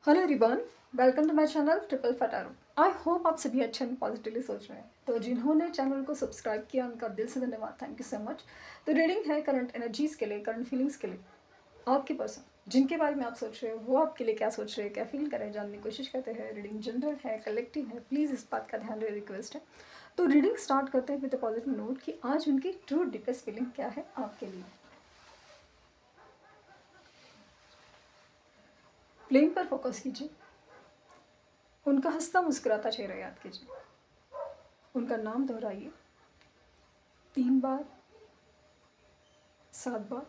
Hello everyone, welcome to my channel triple फटारो। I hope आप सभी अच्छे एंड पॉजिटिवली सोच रहे हैं। तो जिन्होंने चैनल को सब्सक्राइब किया उनका दिल से धन्यवाद, थैंक यू सो मच। तो रीडिंग है करंट एनर्जीज के लिए, करंट फीलिंग्स के लिए। आपके पर्सन जिनके बारे में आप सोच रहे हो वो आपके लिए क्या सोच रहे हैं, क्या फील कर रहे हैं, जानने की कोशिश करते हैं। रीडिंग जनरल है, कलेक्टिव है, प्लीज़ इस बात का ध्यान रहे, रिक्वेस्ट है। तो रीडिंग स्टार्ट करते हैं विद अ पॉजिटिव नोट कि आज उनकी ट्रू डीपेस्ट फीलिंग क्या है आपके लिए। फ्लेम पर फोकस कीजिए, उनका हंसता मुस्कुराता चेहरा याद कीजिए, उनका नाम दोहराइए 3 बार, 7 बार।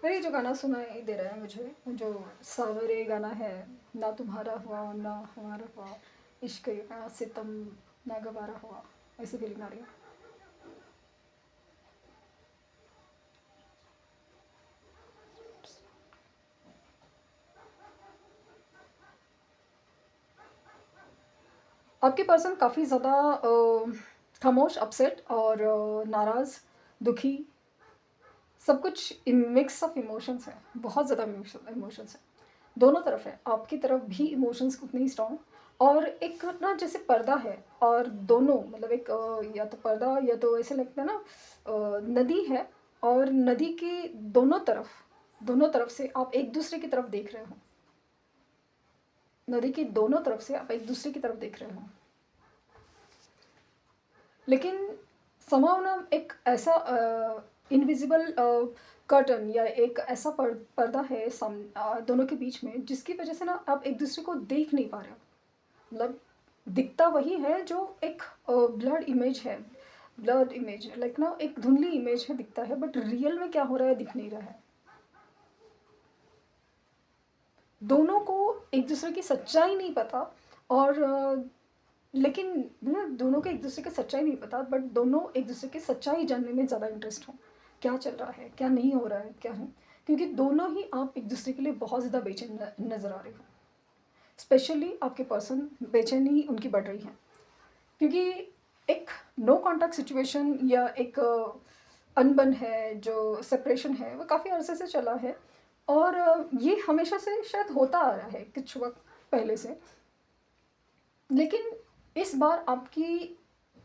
अरे जो गाना सुनाई दे रहा है मुझे, जो सावरे गाना है, ना तुम्हारा हुआ ना हमारा हुआ, इश्क का सितम ना गवारा हुआ, ऐसी फीलिंग आ रही है। आपके पर्सन काफ़ी ज़्यादा खामोश, अपसेट और नाराज़, दुखी, सब कुछ मिक्स ऑफ इमोशंस है, बहुत ज़्यादा इमोशंस है। दोनों तरफ है, आपकी तरफ भी इमोशंस उतने ही स्ट्रॉन्ग, और एक ना जैसे पर्दा है और दोनों मतलब एक या तो पर्दा या तो ऐसे लगता है ना नदी है, और नदी के दोनों तरफ से आप एक दूसरे की तरफ देख रहे हो। नदी की दोनों तरफ से आप एक दूसरे की तरफ देख रहे हो, लेकिन समाव ना एक ऐसा इनविजिबल कर्टन या एक ऐसा पर्दा है दोनों के बीच में, जिसकी वजह से ना आप एक दूसरे को देख नहीं पा रहे हो। मतलब दिखता वही है जो एक ब्लड इमेज है, ब्लड इमेज लाइक ना एक धुंधली इमेज है, दिखता है, बट रियल में क्या हो रहा है दिख नहीं रहा है। दोनों को एक दूसरे की सच्चाई नहीं पता, और लेकिन मतलब दोनों को एक दूसरे की सच्चाई नहीं पता, बट दोनों एक दूसरे की सच्चाई जानने में ज़्यादा इंटरेस्ट हो, क्या चल रहा है, क्या नहीं हो रहा है, क्या है। क्योंकि दोनों ही आप एक दूसरे के लिए बहुत ज़्यादा बेचैन नज़र आ रहे हो। स्पेशली आपके पर्सन बेचैनी उनकी बढ़ रही है, क्योंकि एक नो कॉन्टैक्ट सिचुएशन या एक अनबन है, जो सेपरेशन है, वो काफ़ी अरसे से चला है, और ये हमेशा से शायद होता आ रहा है कुछ वक्त पहले से। लेकिन इस बार आपकी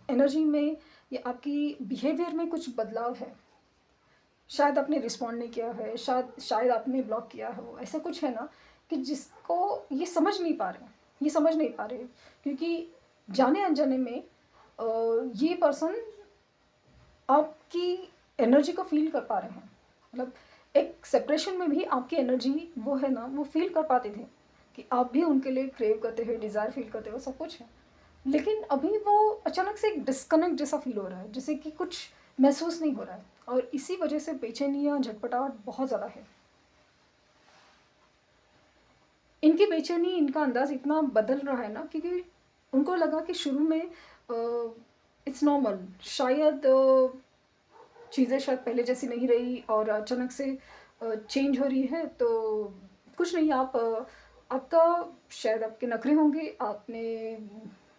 एनर्जी में या आपकी बिहेवियर में कुछ बदलाव है। शायद आपने रिस्पॉन्ड नहीं किया है, शायद आपने ब्लॉक किया हो, ऐसा कुछ है ना, कि जिसको ये समझ नहीं पा रहे, ये समझ नहीं पा रहे, क्योंकि जाने अनजाने में ये पर्सन आपकी एनर्जी को फील कर पा रहे हैं। मतलब एक सेपरेशन में भी आपकी एनर्जी वो है ना, वो फील कर पाते थे कि आप भी उनके लिए क्रेव करते हैं, डिज़ायर फील करते हो, सब कुछ है। लेकिन अभी वो अचानक से एक डिस्कनेक्ट जैसा फील हो रहा है, जैसे कि कुछ महसूस नहीं हो रहा है, और इसी वजह से बेचैनियाँ, झटपटाहट बहुत ज़्यादा है। इनकी बेचैनी, इनका अंदाज़ इतना बदल रहा है ना, क्योंकि उनको लगा कि शुरू में इट्स नॉर्मल, शायद चीज़ें शायद पहले जैसी नहीं रही और अचानक से चेंज हो रही है। तो कुछ नहीं, आपका शायद आपके नखरे होंगे, आपने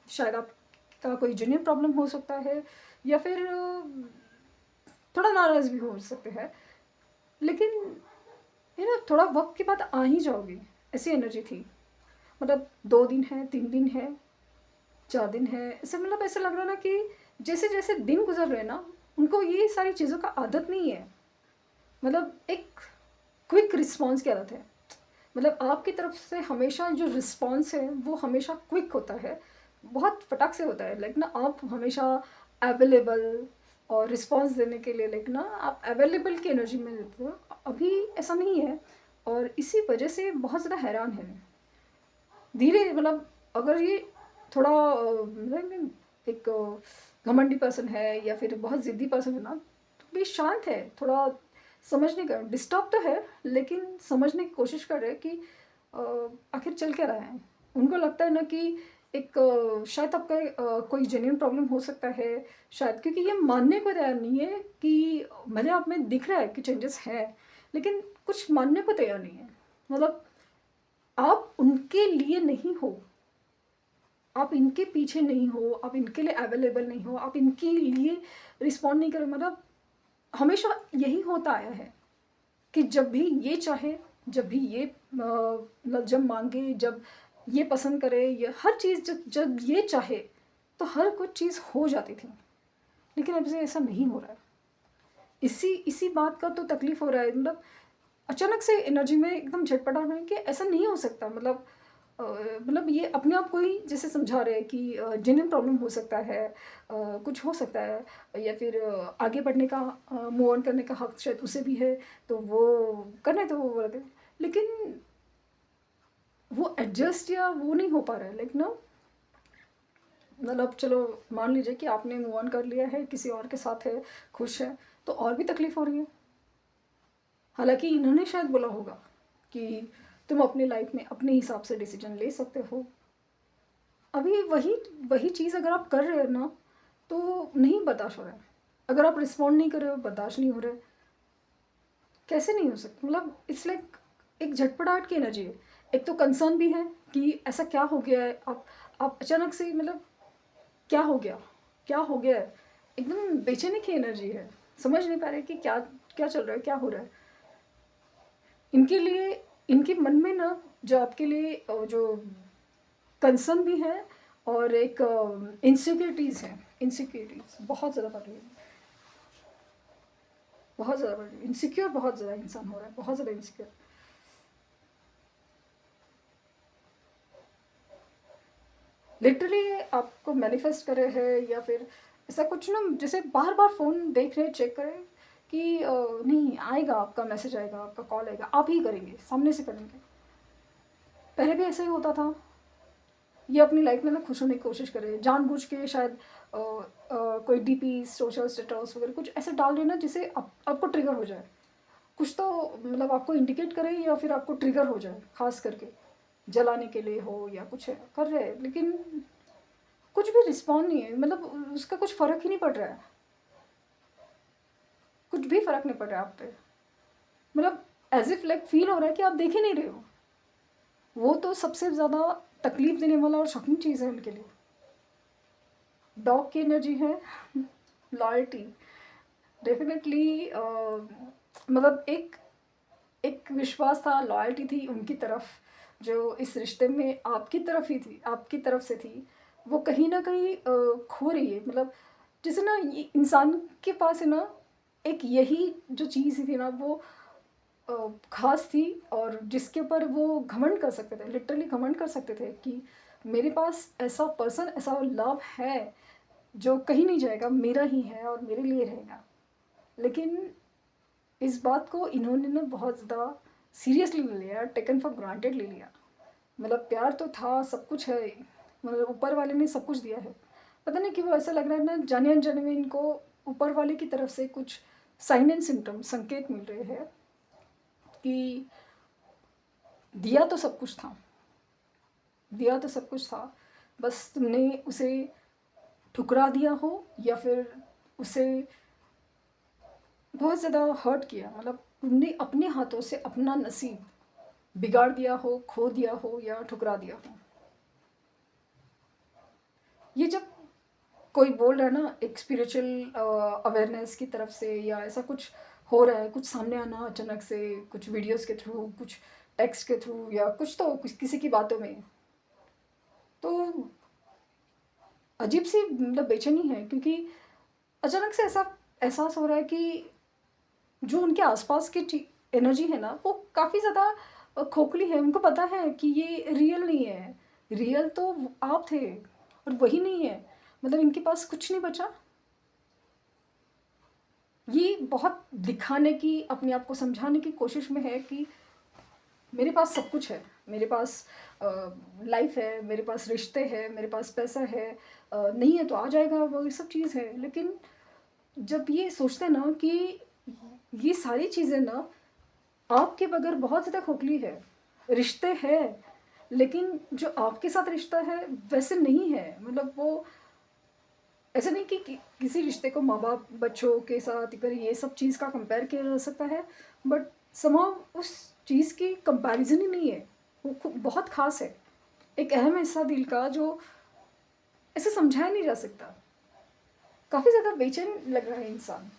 शायद आपका कोई जेन्युइन प्रॉब्लम हो सकता है, या फिर थोड़ा नाराज़ भी हो सकते हैं। लेकिन ये ना थोड़ा वक्त के बाद आ ही जाओगे, ऐसी एनर्जी थी। मतलब 2 दिन है, 3 दिन है, 4 दिन है, ऐसे मतलब ऐसा लग रहा है ना कि जैसे जैसे दिन गुजर रहे हैं ना, उनको ये सारी चीज़ों का आदत नहीं है। मतलब एक क्विक रिस्पॉन्स की आदत है। मतलब आपकी तरफ से हमेशा जो रिस्पॉन्स है वो हमेशा क्विक होता है, बहुत फटाक से होता है। लाइक ना आप हमेशा अवेलेबल, और रिस्पॉन्स देने के लिए लाइक ना आप अवेलेबल की एनर्जी में देते हो। अभी ऐसा नहीं है, और इसी वजह से बहुत ज़्यादा हैरान है। धीरे मतलब अगर ये थोड़ा मतलब एक घमंडी पर्सन है या फिर बहुत ज़िद्दी पर्सन है ना, तो भी शांत है, थोड़ा समझने का डिस्टर्ब तो है, लेकिन समझने की कोशिश कर रहे हैं कि आखिर चल क्या रहा है। उनको लगता है ना कि शायद आपका कोई जेन्युइन प्रॉब्लम हो सकता है शायद, क्योंकि ये मानने को तैयार नहीं है कि भले आप में दिख रहा है कि चेंजेस हैं, लेकिन कुछ मानने को तैयार नहीं है। मतलब आप उनके लिए नहीं हो, आप इनके पीछे नहीं हो, आप इनके लिए अवेलेबल नहीं हो, आप इनके लिए रिस्पॉन्ड नहीं करो। मतलब हमेशा यही होता आया है कि जब भी ये चाहे, जब भी ये मतलब जब मांगे, जब ये पसंद करे, ये हर चीज़ जब जब ये चाहे तो हर कुछ चीज़ हो जाती थी। लेकिन अब से ऐसा नहीं हो रहा है। इसी इसी बात का तो तकलीफ़ हो रहा है। मतलब अचानक से एनर्जी में एकदम झटपटा होना है कि ऐसा नहीं हो सकता। मतलब ये अपने आप को ही जैसे समझा रहे हैं कि जेन्युइन प्रॉब्लम हो सकता है, कुछ हो सकता है, या फिर आगे बढ़ने का, मूव ऑन करने का हक शायद उसे भी है, तो वो करने तो वो बोलते हैं। लेकिन वो एडजस्ट या वो नहीं हो पा रहा है, लाइक ना। मतलब चलो मान लीजिए कि आपने मूव ऑन कर लिया है, किसी और के साथ है, खुश है, तो और भी तकलीफ़ हो रही है। हालांकि इन्होंने शायद बोला होगा कि तुम अपनी लाइफ में अपने हिसाब से डिसीजन ले सकते हो। अभी वही वही चीज़ अगर आप कर रहे हो ना, तो नहीं बर्दाश्त हो रहा है। अगर आप रिस्पॉन्ड नहीं कर रहे हो, बर्दाश्त नहीं हो रहा है, कैसे नहीं हो सकता। मतलब इट्स लाइक एक झटपटाहट की एनर्जी है। एक तो कंसर्न भी है कि ऐसा क्या हो गया है, आप अचानक से, मतलब क्या हो गया, क्या हो गया है। एकदम बेचैनी की एनर्जी है, समझ नहीं पा रहे कि क्या क्या चल रहा है, क्या हो रहा है इनके लिए। इनके मन में ना, जो आपके लिए जो कंसर्न भी है, और एक इनसिक्योरिटीज़ हैं। इनसिक्योरिटीज़ बहुत ज़्यादा बढ़ रही है, बहुत ज़्यादा बढ़ रही है। इनसिक्योर बहुत ज़्यादा इंसान हो रहा है, बहुत ज़्यादा इनसिक्योर। लिटरली आपको मैनिफेस्ट करे है, या फिर ऐसा कुछ ना, जैसे बार बार फ़ोन देख रहे, चेक करें कि नहीं आएगा, आपका मैसेज आएगा, आपका कॉल आएगा, आप ही करेंगे, सामने से करेंगे। पहले भी ऐसा ही होता था। ये अपनी लाइफ में ना खुश होने की कोशिश करे, जानबूझ के शायद कोई डीपी, सोशल स्टेटस वगैरह कुछ ऐसे डाल देना जिससे आपको ट्रिगर हो जाए। कुछ तो मतलब आपको इंडिकेट करे, या फिर आपको ट्रिगर हो जाए, खास करके जलाने के लिए हो या कुछ है, कर रहे हैं, लेकिन कुछ भी रिस्पॉन्ड नहीं है। मतलब उसका कुछ फ़र्क ही नहीं पड़ रहा है, कुछ भी फ़र्क नहीं पड़ रहा है आप पे। मतलब एज इफ लाइक फील हो रहा है कि आप देख ही नहीं रहे हो। वो तो सबसे ज़्यादा तकलीफ देने वाला और शॉकिंग चीज़ है उनके लिए। डॉग की एनर्जी है, लॉयल्टी, डेफिनेटली। मतलब एक एक विश्वास था, लॉयल्टी थी उनकी तरफ, जो इस रिश्ते में आपकी तरफ ही थी, आपकी तरफ से थी, वो कहीं ना कहीं खो रही है। मतलब जैसे ना, ये इंसान के पास है ना, एक यही जो चीज़ थी ना, वो खास थी, और जिसके ऊपर वो घमंड कर सकते थे, लिटरली घमंड कर सकते थे कि मेरे पास ऐसा पर्सन, ऐसा लव है जो कहीं नहीं जाएगा, मेरा ही है और मेरे लिए रहेगा। लेकिन इस बात को इन्होंने ना बहुत ज़्यादा सीरियसली ले लिया, टेकन फॉर ग्रांटेड ले लिया। मतलब प्यार तो था, सब कुछ है, मतलब ऊपर वाले ने सब कुछ दिया है। पता नहीं क्यों ऐसा लग रहा है ना, जाने अनजाने में इनको ऊपर वाले की तरफ से कुछ साइन एंड सिम्टम, संकेत मिल रहे हैं कि दिया तो सब कुछ था, दिया तो सब कुछ था, बस तुमने उसे ठुकरा दिया हो, या फिर उसे बहुत ज़्यादा हर्ट किया। मतलब तुमने अपने हाथों से अपना नसीब बिगाड़ दिया हो, खो दिया हो, या ठुकरा दिया हो। ये जब कोई बोल रहा है ना, एक स्पिरिचुअल अवेयरनेस की तरफ से, या ऐसा कुछ हो रहा है, कुछ सामने आना अचानक से, कुछ वीडियोस के थ्रू, कुछ टेक्स्ट के थ्रू, या कुछ तो किसी की बातों में, तो अजीब सी मतलब बेचैनी है, क्योंकि अचानक से ऐसा एहसास हो रहा है कि जो उनके आसपास की एनर्जी है ना, वो काफ़ी ज़्यादा खोखली है। उनको पता है कि ये रियल नहीं है, रियल तो आप थे और वही नहीं है। मतलब इनके पास कुछ नहीं बचा। ये बहुत दिखाने की, अपने आप को समझाने की कोशिश में है कि मेरे पास सब कुछ है, मेरे पास लाइफ है, मेरे पास रिश्ते हैं, मेरे पास पैसा है, नहीं है तो आ जाएगा, वो ये सब चीज़ है। लेकिन जब ये सोचते हैं ना कि ये सारी चीज़ें ना आपके बगैर बहुत ज़्यादा खोखली है, रिश्ते हैं, लेकिन जो आपके साथ रिश्ता है वैसे नहीं है। मतलब वो ऐसा नहीं कि किसी रिश्ते को माँ बाप बच्चों के साथ अगर ये सब चीज़ का कंपेयर किया जा सकता है, बट समाव उस चीज़ की कंपैरिजन ही नहीं है। वो बहुत ख़ास है, एक अहम हिस्सा दिल का जो ऐसे समझाया नहीं जा सकता। काफ़ी ज़्यादा बेचैन लग रहा है इंसान।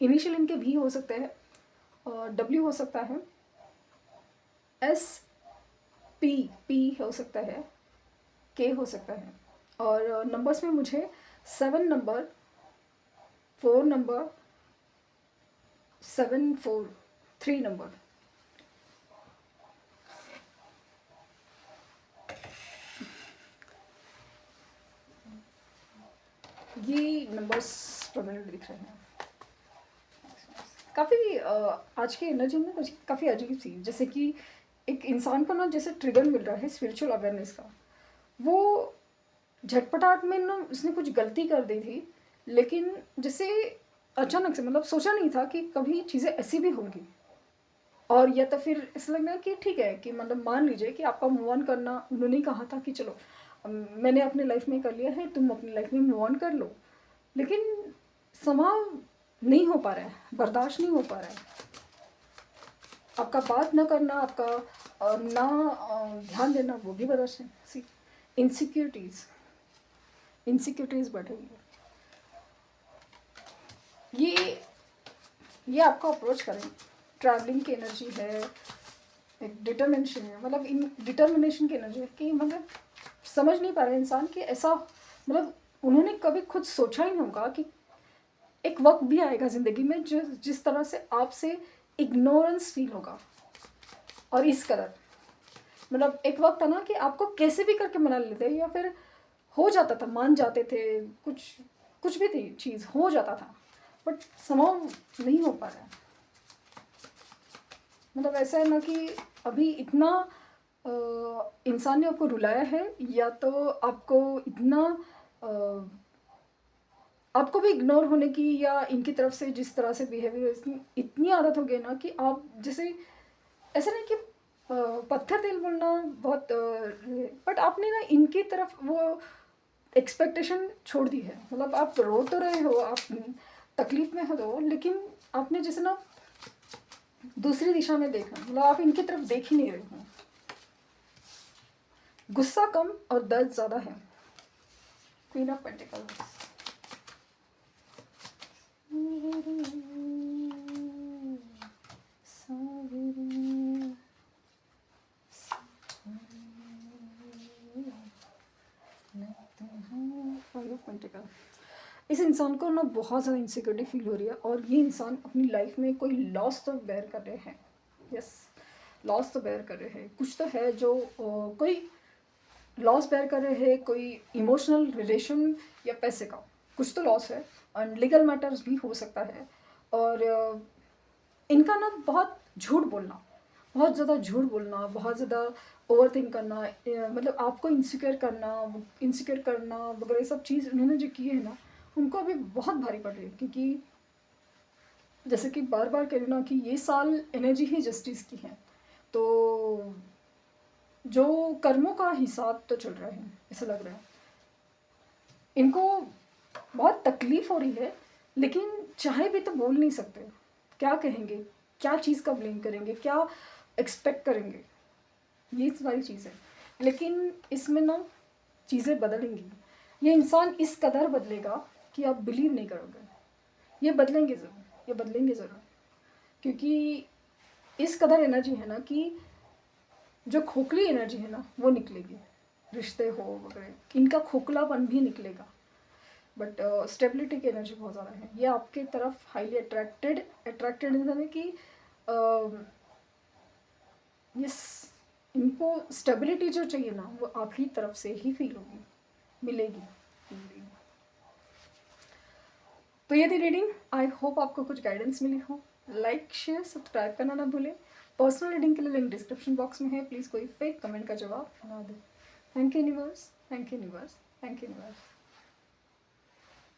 इनिशियल इनके भी हो सकते हैं, और डब्ल्यू हो सकता है, एस पी पी हो सकता है, के हो सकता है। और नंबर्स में मुझे 7 नंबर, 4 नंबर, 7 4 3 नंबर, ये नंबर्स प्रोमिनेंट दिख रहे हैं। काफ़ी आज की एनर्जी में कुछ काफ़ी अजीब सी, जैसे कि एक इंसान को ना जैसे ट्रिगर मिल रहा है स्पिरिचुअल अवेयरनेस का। वो झटपटाहट में ना उसने कुछ गलती कर दी थी, लेकिन जैसे अचानक से, मतलब सोचा नहीं था कि कभी चीज़ें ऐसी भी होंगी। और या तो फिर ऐसा लग रहा है कि ठीक है, कि मतलब मान लीजिए कि आपका मूव ऑन करना, उन्होंने कहा था कि चलो मैंने अपने लाइफ में कर लिया है, तुम अपनी लाइफ में मूव ऑन कर लो, लेकिन समाव नहीं हो पा रहा है, बर्दाश्त नहीं हो पा रहा है। आपका बात ना करना, आपका ना ध्यान देना, वो भी बर्दाश्त है। सी इनसिक्योरिटीज़, इनसिक्योरिटीज़ बढ़ रही है। ये आपको अप्रोच करें, ट्रैवलिंग की एनर्जी है, एक डिटर्मिनेशन है, मतलब इन डिटर्मिनेशन की एनर्जी है कि मतलब समझ नहीं पा रहे इंसान कि ऐसा, मतलब उन्होंने कभी खुद सोचा ही नहीं होगा कि एक वक्त भी आएगा ज़िंदगी में जिस तरह से आपसे इग्नोरेंस फील होगा। और इस कदर, मतलब एक वक्त था ना कि आपको कैसे भी करके मना लेते, या फिर हो जाता था, मान जाते थे, कुछ कुछ भी थी चीज़ हो जाता था, बट समाव नहीं हो पा रहा है। मतलब ऐसा है ना कि अभी इतना इंसान ने आपको रुलाया है, या तो आपको इतना आपको भी इग्नोर होने की, या इनकी तरफ से जिस तरह से बिहेवियर इतनी आदत हो गई ना कि आप जैसे, ऐसा नहीं कि पत्थर दिल बोलना बहुत, बट आपने ना इनकी तरफ वो एक्सपेक्टेशन छोड़ दी है। मतलब आप रो तो रहे हो, आप तकलीफ में हो, लेकिन आपने जैसे ना दूसरी दिशा में देखा, मतलब आप इनकी तरफ देख ही नहीं रहे हो। गुस्सा कम और दर्द ज़्यादा है। Queen of pentacles. इस इंसान को ना बहुत ज़्यादा इनसिक्योरिटी फील हो रही है, और ये इंसान अपनी लाइफ में कोई लॉस तो बेयर कर रहे हैं। यस, लॉस तो बेयर कर रहे हैं, कुछ तो है जो कोई लॉस बेयर कर रहे हैं, कोई इमोशनल रिलेशन या पैसे का कुछ तो लॉस है, और लीगल मैटर्स भी हो सकता है। और इनका ना बहुत झूठ बोलना, बहुत ज़्यादा झूठ बोलना, बहुत ज़्यादा ओवर थिंक करना, मतलब आपको इंसिक्योर करना वगैरह, सब चीज़ उन्होंने जो की है ना, उनको अभी बहुत भारी पड़ रही है। क्योंकि जैसे कि बार बार कह रही ना कि ये साल एनर्जी ही जस्टिस की है, तो जो कर्मों का हिसाब तो चल रहा है, ऐसा लग रहा है इनको। बहुत तकलीफ हो रही है, लेकिन चाहे भी तो बोल नहीं सकते। क्या कहेंगे, क्या चीज़ का ब्लेम करेंगे, क्या एक्सपेक्ट करेंगे, ये सारी चीज़ें। लेकिन इसमें ना चीज़ें बदलेंगी। ये इंसान इस कदर बदलेगा कि आप बिलीव नहीं करोगे। ये बदलेंगे ज़रूर, ये बदलेंगे ज़रूर, क्योंकि इस कदर एनर्जी है ना कि जो खोखली एनर्जी है ना वो निकलेगी। रिश्ते हो वगैरह, इनका खोखलापन भी निकलेगा, बट स्टेबिलिटी की एनर्जी बहुत ज़्यादा है। ये आपके तरफ हाईली अट्रैक्टेड इंसान है कि यस, इनको स्टेबिलिटी जो चाहिए ना वो आप ही तरफ से ही फील होगी, मिलेगी। तो ये थी रीडिंग। आई होप आपको कुछ गाइडेंस मिली हो। लाइक शेयर सब्सक्राइब करना ना भूलें। पर्सनल रीडिंग के लिए लिंक डिस्क्रिप्शन बॉक्स में है, प्लीज़ कोई फेक कमेंट का जवाब ना दें। Thank you universe, thank you universe, thank you universe.